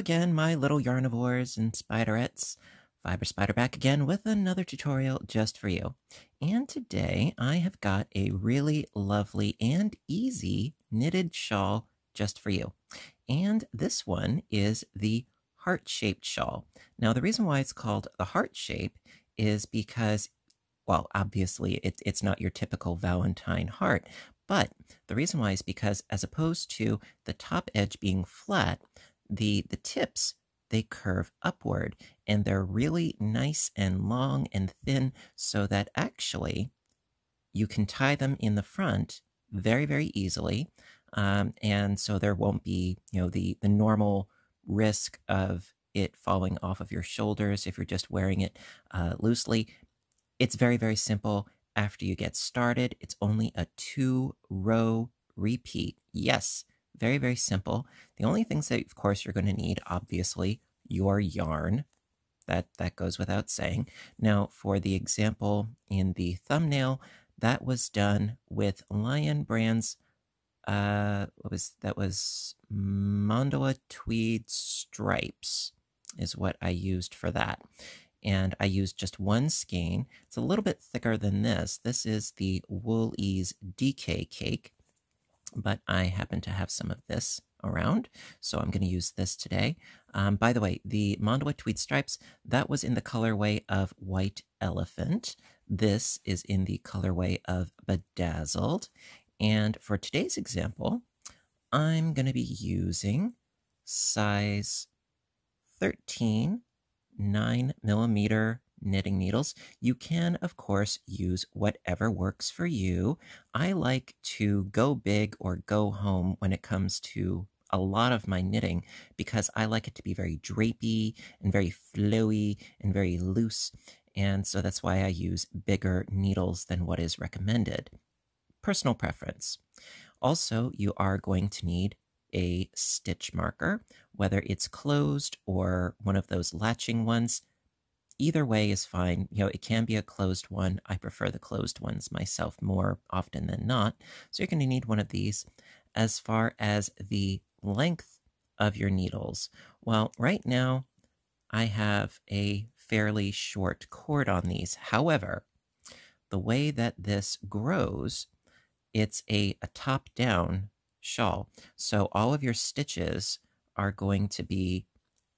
again, my little yarnivores and spiderettes. Fiber Spider back again with another tutorial just for you. And today I have got a really lovely and easy knitted shawl just for you. And this one is the heart-shaped shawl. Now, the reason why it's called the heart shape is because, well, obviously it's not your typical Valentine heart, but the reason why is because as opposed to the top edge being flat, the tips, they curve upward, and they're really nice and long and thin, so that actually you can tie them in the front very, very easily. And so there won't be, the normal risk of it falling off of your shoulders if you're just wearing it loosely. It's very, very simple. After you get started, it's only a 2-row repeat. Yes, very, very simple. The only things that, of course, you're going to need, obviously, your yarn. That goes without saying. Now, for the example in the thumbnail, that was done with Lion Brand's, that was Mondoa Tweed Stripes is what I used for that. And I used just one skein. It's a little bit thicker than this. This is the Wool Ease DK cake, but I happen to have some of this around, so I'm going to use this today. By the way, the Mondoa Tweed Stripes, that was in the colorway of White Elephant. This is in the colorway of Bedazzled. And for today's example, I'm going to be using size 13 9mm knitting needles. You can, of course, use whatever works for you. I like to go big or go home when it comes to a lot of my knitting because I like it to be very drapey and very flowy and very loose. And so that's why I use bigger needles than what is recommended. Personal preference. Also, you are going to need a stitch marker, whether it's closed or one of those latching ones. Either way is fine. It can be a closed one. I prefer the closed ones myself more often than not. So you're going to need one of these. As far as the length of your needles, well, right now I have a fairly short cord on these. However, the way that this grows, it's a top-down shawl. So all of your stitches are going to be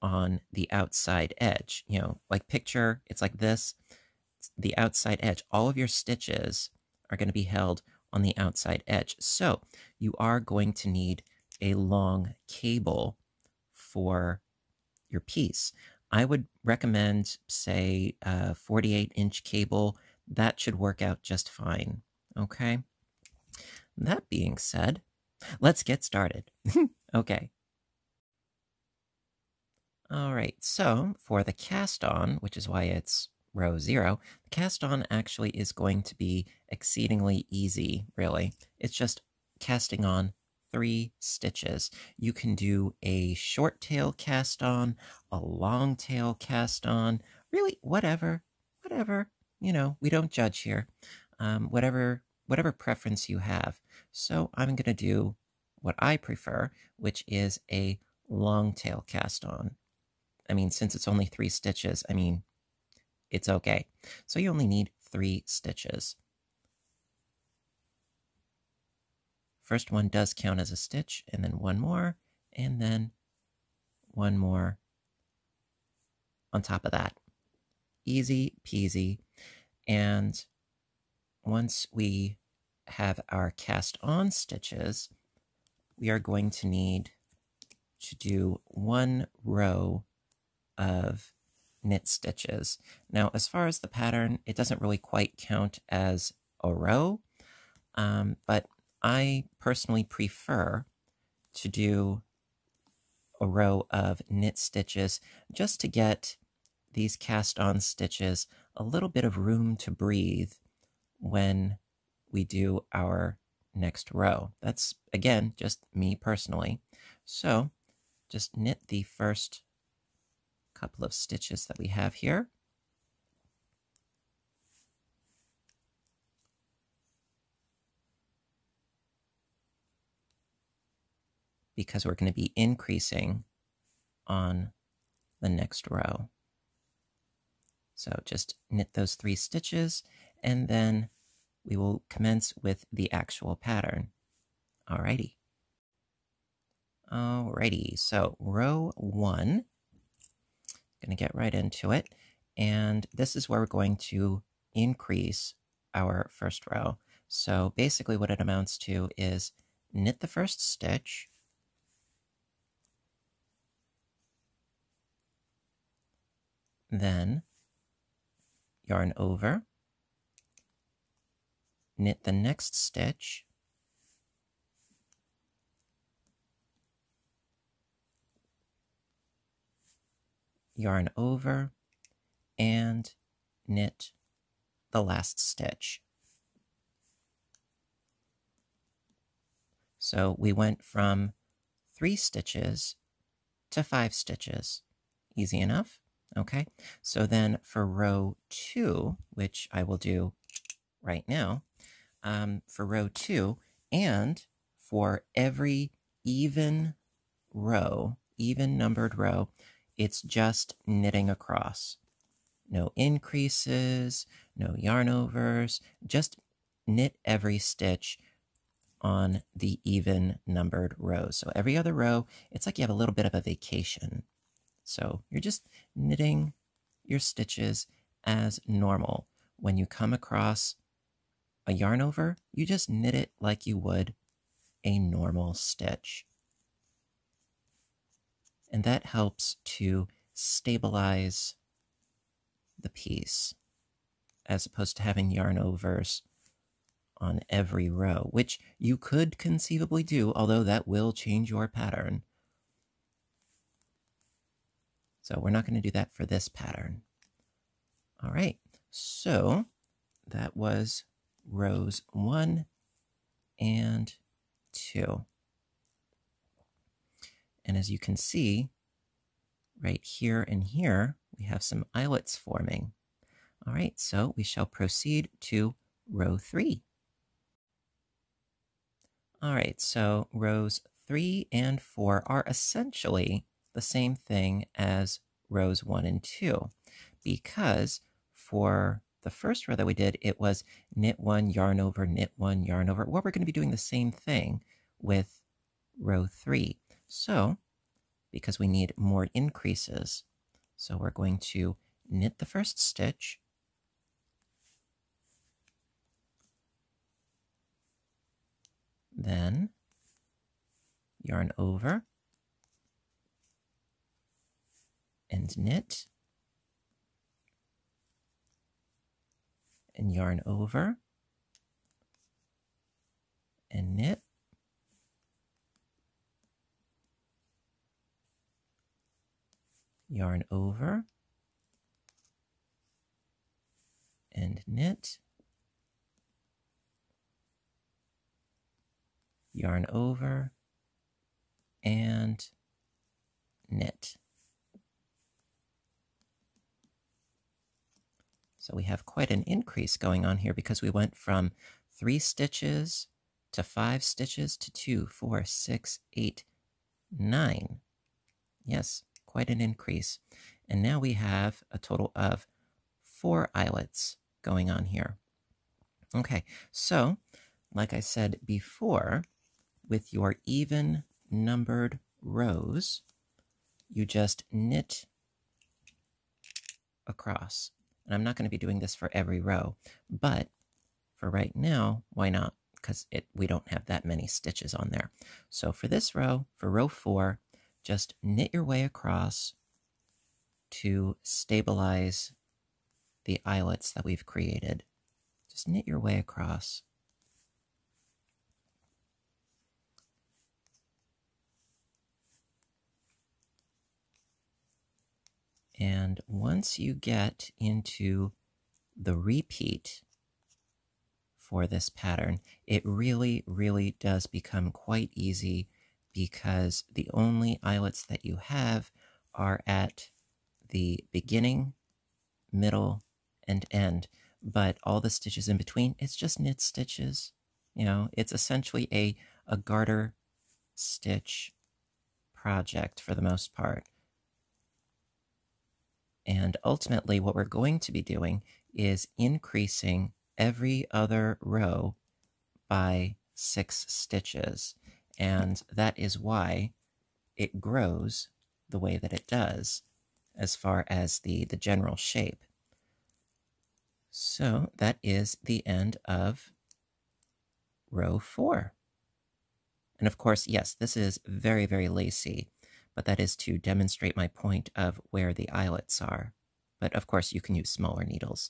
on the outside edge. Like picture, it's like this, it's the outside edge. All of your stitches are going to be held on the outside edge. So you are going to need a long cable for your piece. I would recommend, say, a 48-inch cable. That should work out just fine. Okay? That being said, let's get started. Okay. All right, so for the cast on, which is why it's row 0, the cast on actually is going to be exceedingly easy, really. It's just casting on 3 stitches. You can do a short tail cast on, a long tail cast on, really whatever, we don't judge here. Whatever preference you have. So I'm going to do what I prefer, which is a long tail cast on. I mean, since it's only 3 stitches, it's okay. So you only need 3 stitches. First one does count as a stitch, and then one more, and then one more on top of that. Easy peasy. And once we have our cast on stitches, we are going to need to do 1 row of knit stitches. Now, as far as the pattern, it doesn't really quite count as a row, but I personally prefer to do a row of knit stitches just to get these cast on stitches a little bit of room to breathe when we do our next row. That's, again, just me personally. So just knit the first couple of stitches that we have here. Because we're going to be increasing on the next row. So just knit those 3 stitches, and then we will commence with the actual pattern. Alrighty. Alrighty, so row 1, gonna get right into it, and this is where we're going to increase our first row. So basically what it amounts to is knit the first stitch, then yarn over, knit the next stitch, yarn over, and knit the last stitch. So we went from 3 stitches to 5 stitches. Easy enough? Okay, so then for row 2, which I will do right now, for row 2, and for every even row, even numbered row, it's just knitting across. No increases, no yarn overs, just knit every stitch on the even numbered rows. So every other row, it's like you have a little bit of a vacation. So you're just knitting your stitches as normal. When you come across a yarn over, you just knit it like you would a normal stitch. And that helps to stabilize the piece, as opposed to having yarn overs on every row, which you could conceivably do, although that will change your pattern. So we're not going to do that for this pattern. All right, so that was rows 1 and 2. And as you can see, right here and here, we have some eyelets forming. All right, so we shall proceed to row 3. All right, so rows 3 and 4 are essentially the same thing as rows 1 and 2, because for the first row that we did, it was knit 1, yarn over, knit 1, yarn over. Well, we're going to be doing the same thing with row 3. So, because we need more increases, so we're going to knit the first stitch, then yarn over, and knit, and yarn over, and knit, yarn over, and knit, yarn over, and knit. So we have quite an increase going on here because we went from 3 stitches to 5 stitches to 2, 4, 6, 8, 9. Yes, quite an increase. And now we have a total of 4 eyelets going on here. Okay, so like I said before, with your even numbered rows, you just knit across. And I'm not going to be doing this for every row, but for right now, why not? Because we don't have that many stitches on there. So for this row, for row 4, just knit your way across to stabilize the eyelets that we've created. Just knit your way across. And once you get into the repeat for this pattern, it really, really does become quite easy, because the only eyelets that you have are at the beginning, middle, and end. But all the stitches in between, it's just knit stitches. You know, it's essentially a garter stitch project for the most part. And ultimately, what we're going to be doing is increasing every other row by 6 stitches. And that is why it grows the way that it does as far as the general shape. So that is the end of row 4. And of course, yes, this is very, very lacy, but that is to demonstrate my point of where the eyelets are. But of course, you can use smaller needles.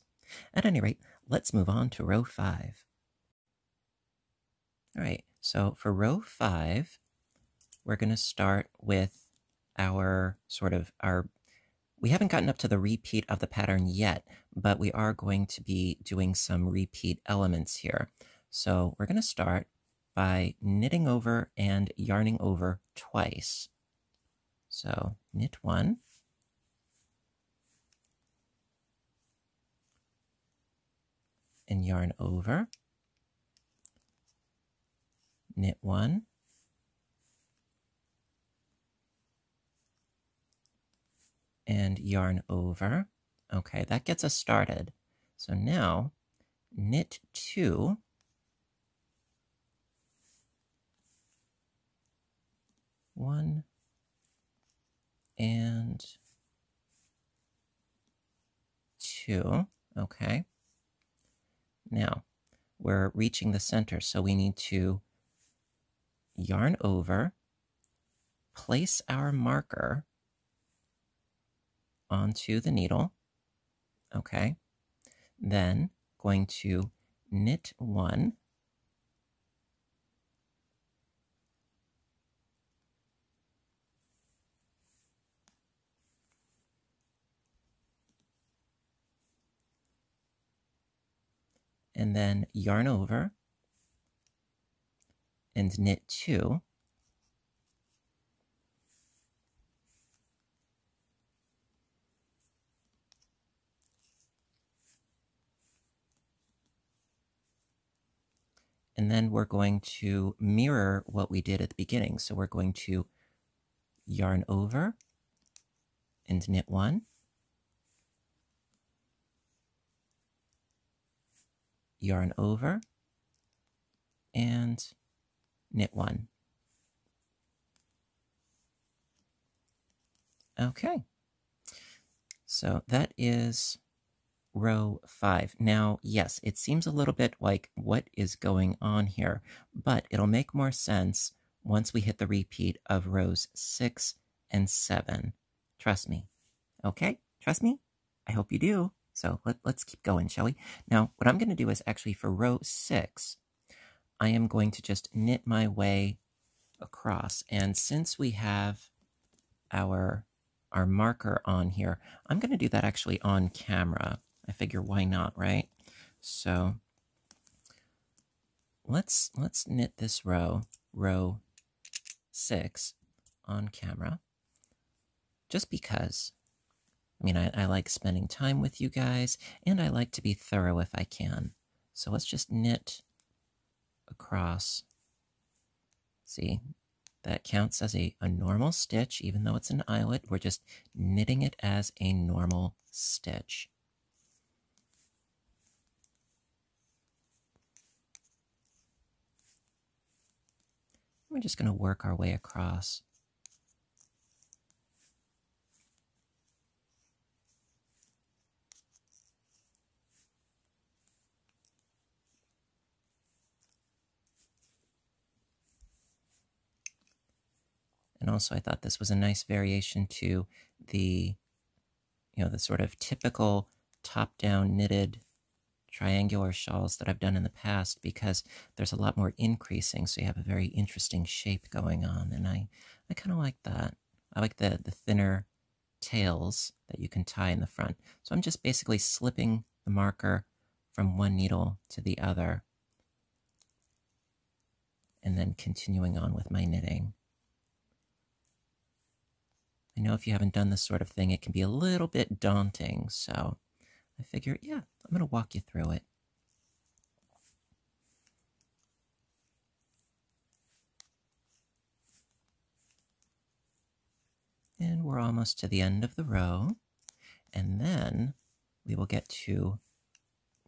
At any rate, let's move on to row 5. All right, so for row 5, we're going to start with our we haven't gotten up to the repeat of the pattern yet, but we are going to be doing some repeat elements here. So we're going to start by knitting over and yarning over twice. So knit 1, and yarn over, knit 1, and yarn over. Okay, that gets us started. So now knit 2, one and 2. Okay. Now we're reaching the center, so we need to yarn over, place our marker onto the needle. Okay. Then going to knit 1, and then yarn over and knit 2, and then we're going to mirror what we did at the beginning. So we're going to yarn over and knit 1, yarn over and knit 1. Okay, so that is row 5. Now, yes, it seems a little bit like what is going on here, but it'll make more sense once we hit the repeat of rows 6 and 7. Trust me. Okay, trust me? I hope you do. So let's keep going, shall we? Now, what I'm going to do is actually for row 6, I am going to just knit my way across. And since we have our marker on here, I'm going to do that actually on camera. I figure why not, right? So let's knit this row 6 on camera, just because. I mean, I like spending time with you guys, and I like to be thorough if I can. So let's just knit across. See, that counts as a normal stitch, even though it's an eyelet. We're just knitting it as a normal stitch. We're just going to work our way across. And also I thought this was a nice variation to the, the sort of typical top-down knitted triangular shawls that I've done in the past, because there's a lot more increasing, so you have a very interesting shape going on, and I kind of like that. I like the thinner tails that you can tie in the front. So I'm just basically slipping the marker from one needle to the other, and then continuing on with my knitting. I know if you haven't done this sort of thing, it can be a little bit daunting, so I figure, yeah, I'm going to walk you through it. And we're almost to the end of the row. And then we will get to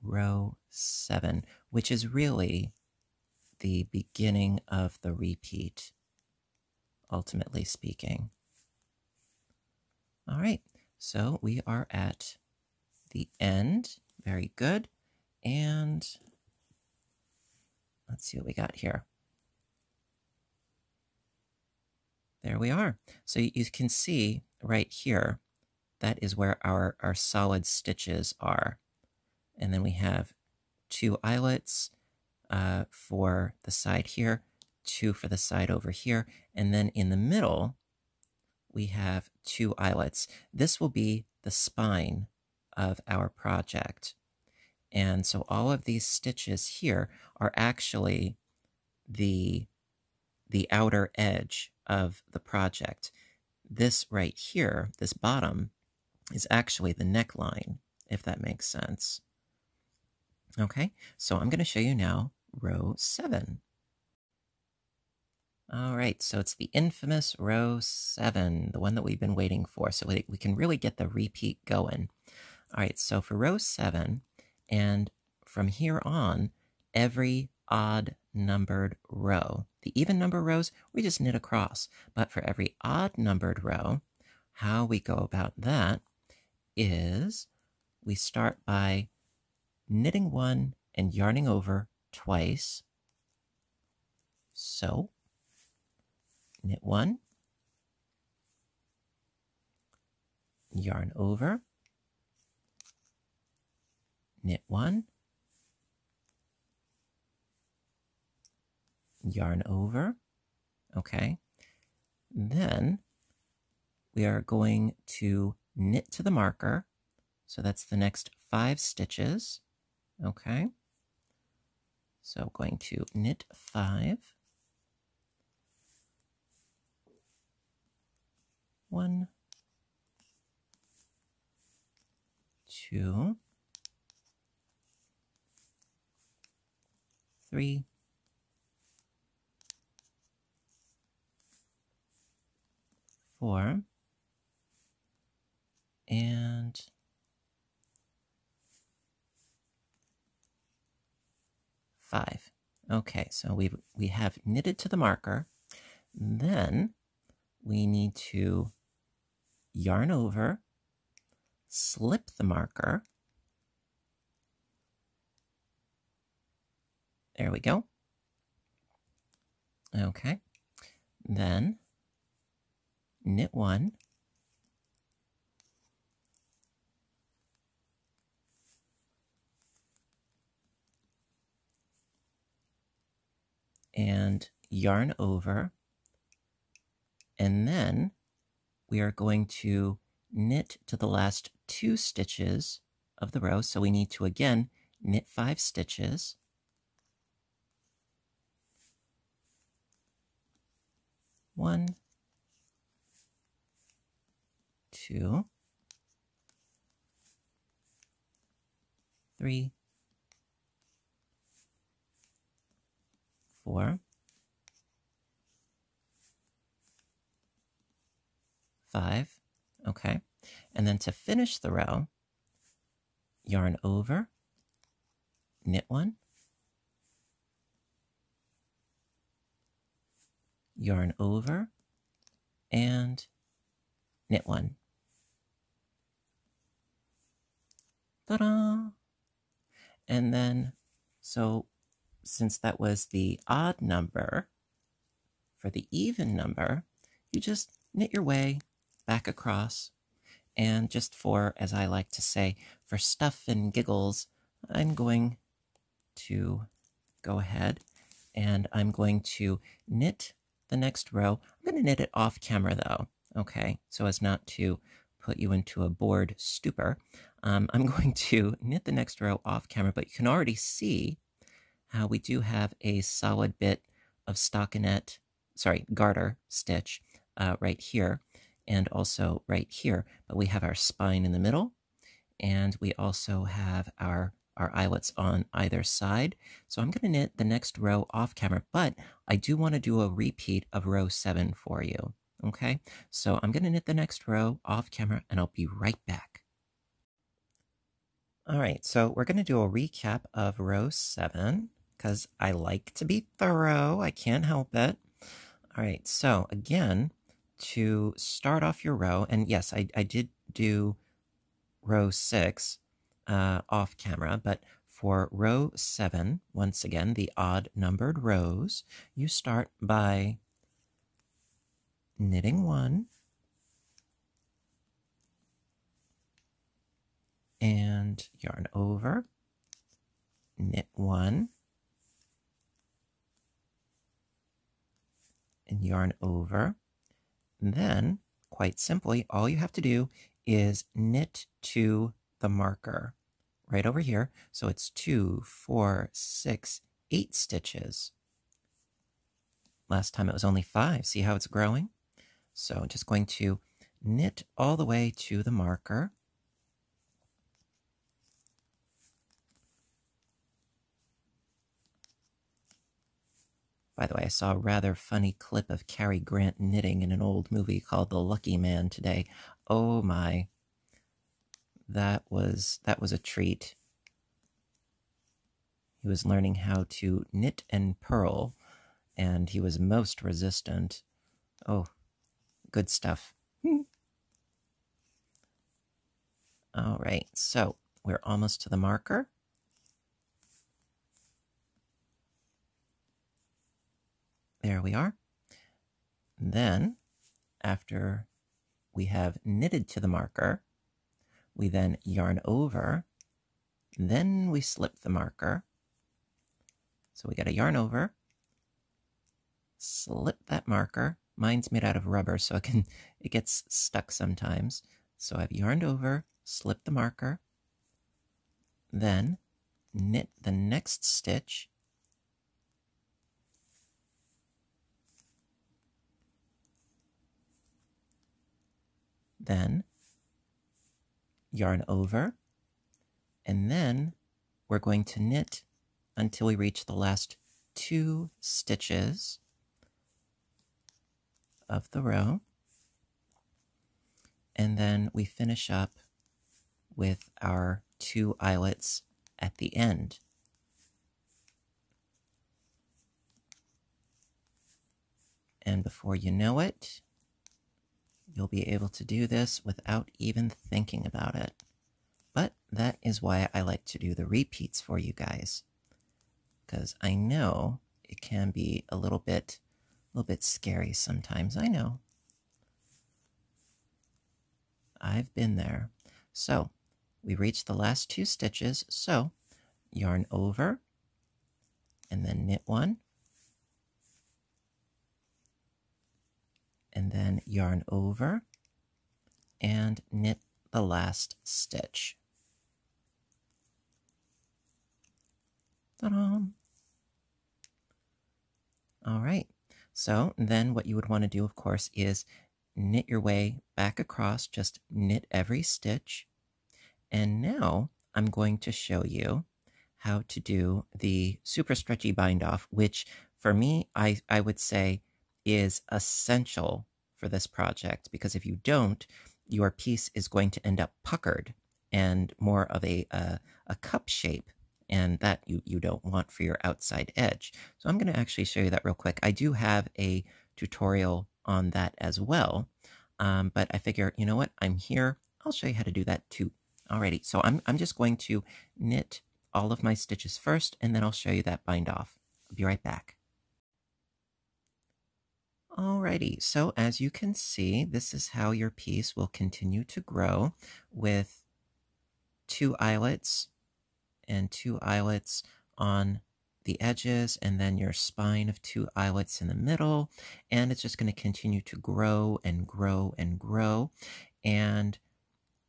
row 7, which is really the beginning of the repeat, ultimately speaking. All right, so we are at the end. Very good. And let's see what we got here. There we are. So you can see right here, that is where our solid stitches are. And then we have 2 eyelets for the side here, 2 for the side over here, and then in the middle, we have 2 eyelets. This will be the spine of our project. And so all of these stitches here are actually the outer edge of the project. This right here, this bottom, is actually the neckline, if that makes sense. Okay, so I'm going to show you now row 7. All right, so it's the infamous row 7, the one that we've been waiting for, so we can really get the repeat going. All right, so for row 7, and from here on, every odd numbered row. The even number rows, we just knit across. But for every odd numbered row, how we go about that is we start by knitting 1 and yarning over twice. So, knit 1, yarn over, knit 1, yarn over, okay. Then we are going to knit to the marker, so that's the next 5 stitches, okay. So going to knit 5, 1, 2, 3, 4, and 5. Okay, so we have knitted to the marker. Then we need to yarn over, slip the marker. There we go. Okay, then knit 1, and yarn over, and then we are going to knit to the last 2 stitches of the row. So we need to again knit 5 stitches. 1, 2, 3, 4, 5. Okay. And then to finish the row, yarn over, knit 1, yarn over, and knit 1. Ta-da! And then, so since that was the odd number, for the even number, you just knit your way back across. And just for, as I like to say, for stuff and giggles, I'm going to go ahead and I'm going to knit the next row. I'm going to knit it off camera though, okay, so as not to put you into a bored stupor. I'm going to knit the next row off camera, but you can already see how we do have a solid bit of garter stitch right here, and also right here, but we have our spine in the middle, and we also have our eyelets on either side. So I'm going to knit the next row off camera, but I do want to do a repeat of row 7 for you, okay? So I'm going to knit the next row off camera, and I'll be right back. All right, so we're going to do a recap of row 7 because I like to be thorough. I can't help it. All right, so again, to start off your row, and yes, I did do row 6 off camera, but for row 7, once again, the odd numbered rows, you start by knitting 1 and yarn over, knit 1 and yarn over. And then, quite simply, all you have to do is knit to the marker right over here. So it's 2, 4, 6, 8 stitches. Last time it was only 5. See how it's growing? So I'm just going to knit all the way to the marker. By the way, I saw a rather funny clip of Cary Grant knitting in an old movie called The Lucky Man today. Oh my. That was a treat. He was learning how to knit and purl, and he was most resistant. Oh, good stuff. All right, so we're almost to the marker. There we are. Then, after we have knitted to the marker, we then yarn over, then we slip the marker. So we got to yarn over, slip that marker. Mine's made out of rubber, so it gets stuck sometimes. So I've yarned over, slip the marker, then knit the next stitch, then yarn over, and then we're going to knit until we reach the last 2 stitches of the row, and then we finish up with our 2 eyelets at the end. And before you know it, you'll be able to do this without even thinking about it. But that is why I like to do the repeats for you guys, because I know it can be a little bit scary sometimes. I know. I've been there. So we reached the last 2 stitches, so yarn over and then knit 1, and then yarn over and knit the last stitch. Ta-da! All right, so then what you would want to do, of course, is knit your way back across, just knit every stitch. And now I'm going to show you how to do the super stretchy bind off, which for me, I would say is essential for this project, because if you don't, your piece is going to end up puckered and more of a cup shape, and that you don't want for your outside edge. So I'm going to actually show you that real quick. I do have a tutorial on that as well, but I figure, you know what, I'm here, I'll show you how to do that too. Alrighty, so I'm just going to knit all of my stitches first, and then I'll show you that bind off. I'll be right back. Alrighty, so as you can see, this is how your piece will continue to grow with 2 eyelets and 2 eyelets on the edges, and then your spine of 2 eyelets in the middle, and it's just going to continue to grow and grow and grow. And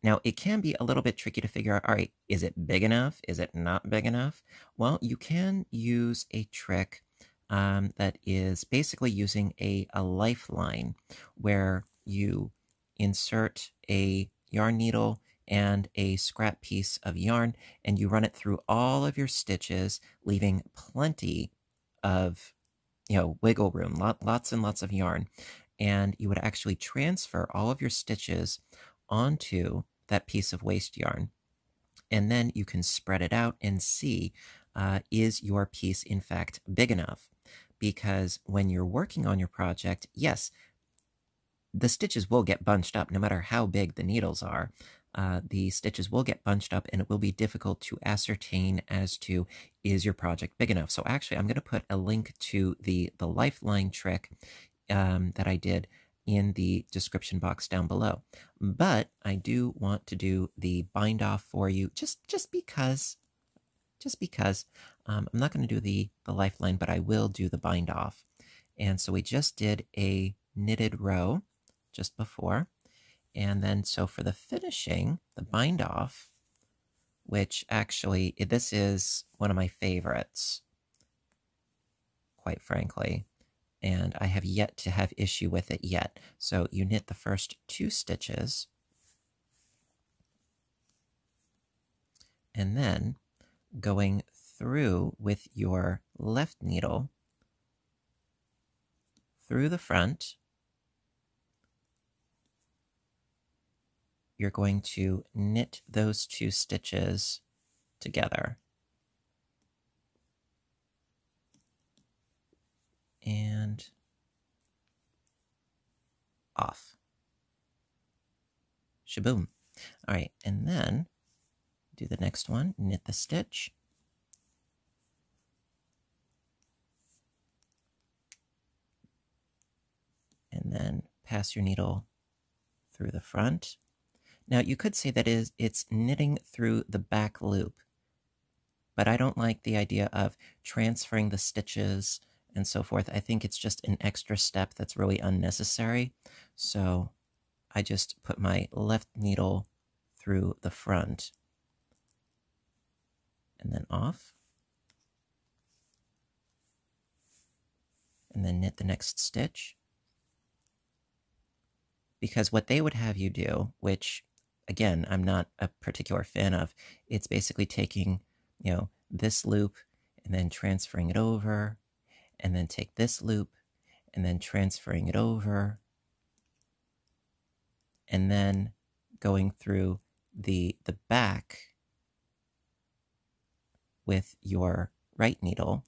now it can be a little bit tricky to figure out, all right, is it big enough? Is it not big enough? Well, you can use a trick that is basically using a lifeline, where you insert a yarn needle and a scrap piece of yarn, and you run it through all of your stitches, leaving plenty of, wiggle room, lots and lots of yarn. And you would actually transfer all of your stitches onto that piece of waste yarn. And then you can spread it out and see, is your piece in fact big enough? Because when you're working on your project, yes, the stitches will get bunched up no matter how big the needles are. The stitches will get bunched up and it will be difficult to ascertain as to, is your project big enough? So actually, I'm going to put a link to the lifeline trick that I did in the description box down below. But I do want to do the bind off for you just because. I'm not going to do the lifeline, but I will do the bind off. And so we just did a knitted row just before. And then so for the finishing, the bind off, which actually, this is one of my favorites, quite frankly. And I have yet to have issue with it yet. So you knit the first 2 stitches. And then going through with your left needle through the front, you're going to knit those 2 stitches together. And off. Shaboom. All right, and then do the next one, knit the stitch. And then pass your needle through the front. Now you could say that it's knitting through the back loop, but I don't like the idea of transferring the stitches and so forth. I think it's just an extra step that's really unnecessary. So I just put my left needle through the front and then off. And then knit the next stitch. Because what they would have you do, which again, I'm not a particular fan of, it's basically taking, this loop and then transferring it over, and then take this loop and then transferring it over, and then going through the back with your right needle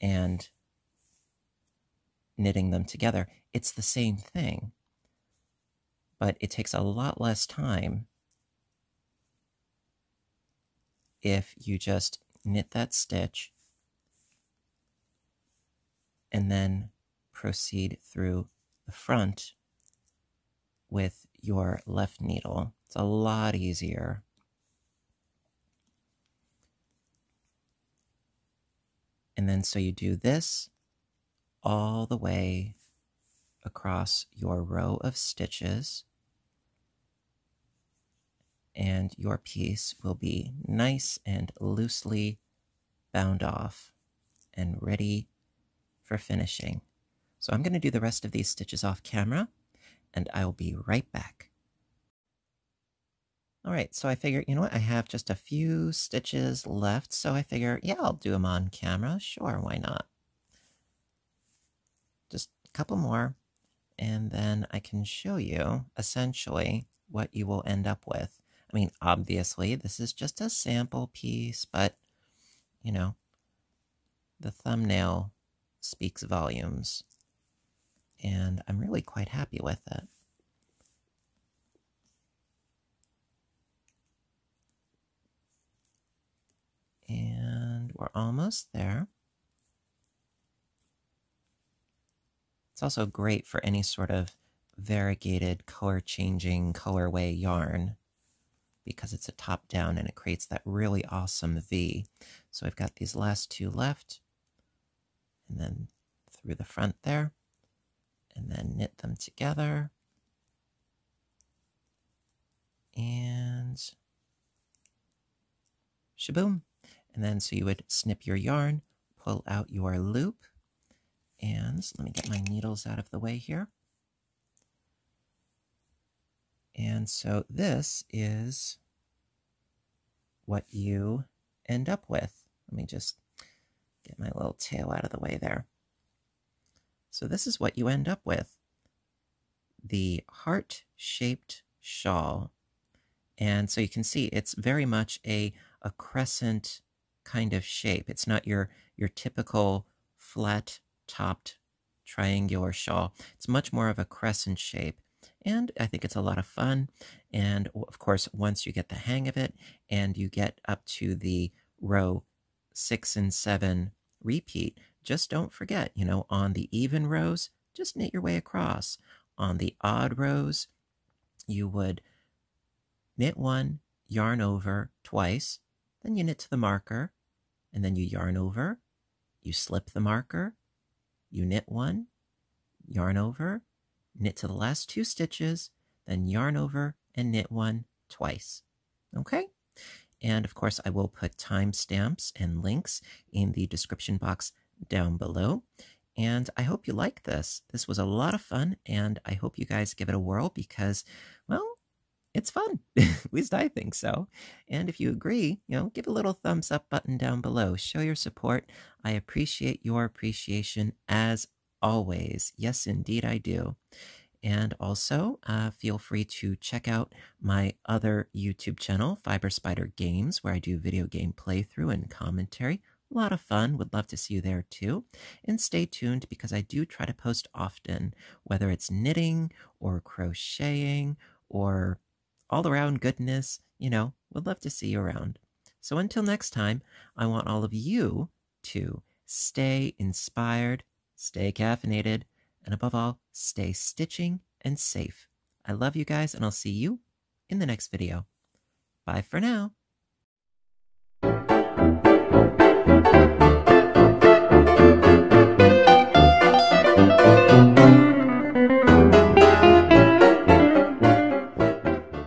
and knitting them together. It's the same thing, but it takes a lot less time if you just knit that stitch and then proceed through the front with your left needle. It's a lot easier. And then so you do this all the way across your row of stitches, and your piece will be nice and loosely bound off and ready for finishing. So I'm going to do the rest of these stitches off camera, and I'll be right back. All right, so I figure, you know what, I have just a few stitches left, so I figure, yeah, I'll do them on camera. Sure, why not? Just a couple more, and then I can show you essentially what you will end up with. I mean, obviously, this is just a sample piece, but, the thumbnail speaks volumes, and I'm really quite happy with it. And we're almost there. It's also great for any sort of variegated, color-changing, colorway yarn because it's a top-down and it creates that really awesome V. So I've got these last 2 left, and then through the front there, and then knit them together. And shaboom. And then so you would snip your yarn, pull out your loop, and let me get my needles out of the way here. And so this is what you end up with. Let me just get my little tail out of the way there. So this is what you end up with. The heart-shaped shawl. And so you can see it's very much a crescent kind of shape. It's not your typical flat topped triangular shawl. It's much more of a crescent shape. And I think it's a lot of fun. And of course, once you get the hang of it and you get up to the row 6 and 7 repeat, just don't forget, on the even rows, just knit your way across. On the odd rows, you would knit one, yarn over twice, then you knit to the marker, and then you yarn over, you slip the marker, you knit one, yarn over, knit to the last 2 stitches, then yarn over and knit one twice. Okay? And of course, I will put timestamps and links in the description box down below. And I hope you like this. This was a lot of fun, and I hope you guys give it a whirl because, well, it's fun. At least I think so. And if you agree, give a little thumbs up button down below. Show your support. I appreciate your appreciation as always. Yes, indeed, I do. And also, feel free to check out my other YouTube channel, Fiber Spider Games, where I do video game playthrough and commentary. A lot of fun. Would love to see you there too. And stay tuned because I do try to post often, whether it's knitting or crocheting or all around goodness. Would love to see you around. So until next time, I want all of you to stay inspired, stay caffeinated, and above all, stay stitching and safe. I love you guys, and I'll see you in the next video. Bye for now.